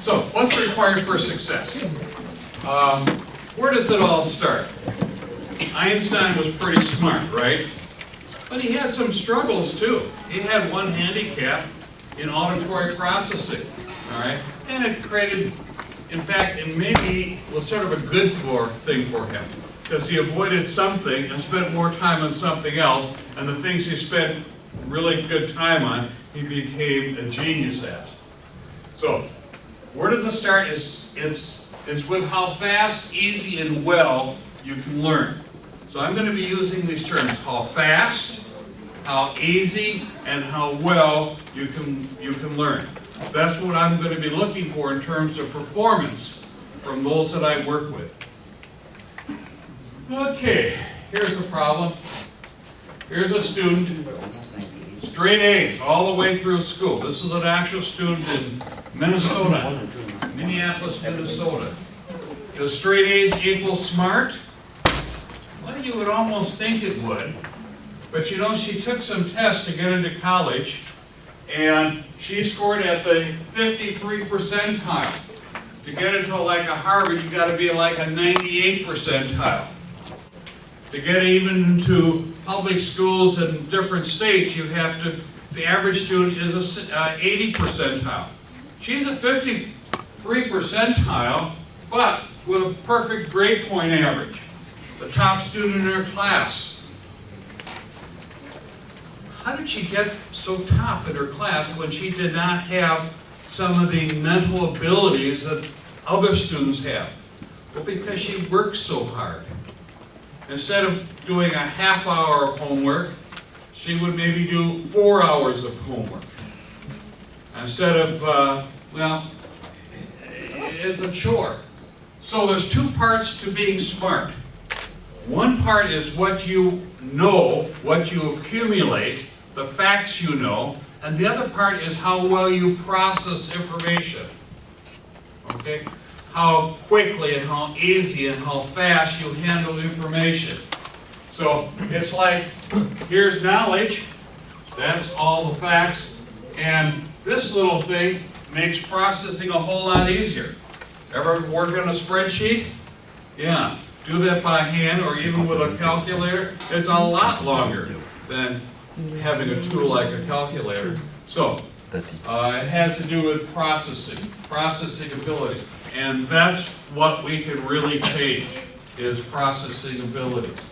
So, what's required for success? Where does it all start? Einstein was pretty smart, right? But he had some struggles too. He had one handicap in auditory processing, all right? And it created, in fact, it maybe was sort of a good thing for him, because he avoided something and spent more time on something else, and the things he spent really good time on, he became a genius at. So, where does it start? It's with how fast, easy, and well you can learn. So I'm going to be using these terms: how fast, how easy, and how well you can learn. That's what I'm going to be looking for in terms of performance from those that I work with. Okay, here's the problem. Here's a student, straight A's all the way through school. This is an actual student in Minnesota, Minneapolis, Minnesota. Does straight A's equal smart? Well, you would almost think it would. But you know, she took some tests to get into college, and she scored at the 53 percentile. To get into like a Harvard, you've got to be like a 98 percentile. To get even into public schools in different states, you have to, the average student is a 80 percentile. She's a 53 percentile, but with a perfect grade point average. The top student in her class. How did she get so top in her class when she did not have some of the mental abilities that other students have? Well, because she worked so hard. Instead of doing a half hour of homework, she would maybe do 4 hours of homework. Instead of, well, it's a chore. So there's two parts to being smart. One part is what you know, what you accumulate, the facts you know, and the other part is how well you process information. Okay? How quickly and how easy and how fast you handle information. So it's like, here's knowledge, that's all the facts, and this little thing makes processing a whole lot easier. Ever work on a spreadsheet? Yeah, do that by hand or even with a calculator. It's a lot longer than having a tool like a calculator. So, it has to do with processing abilities. And that's what we can really change, is processing abilities.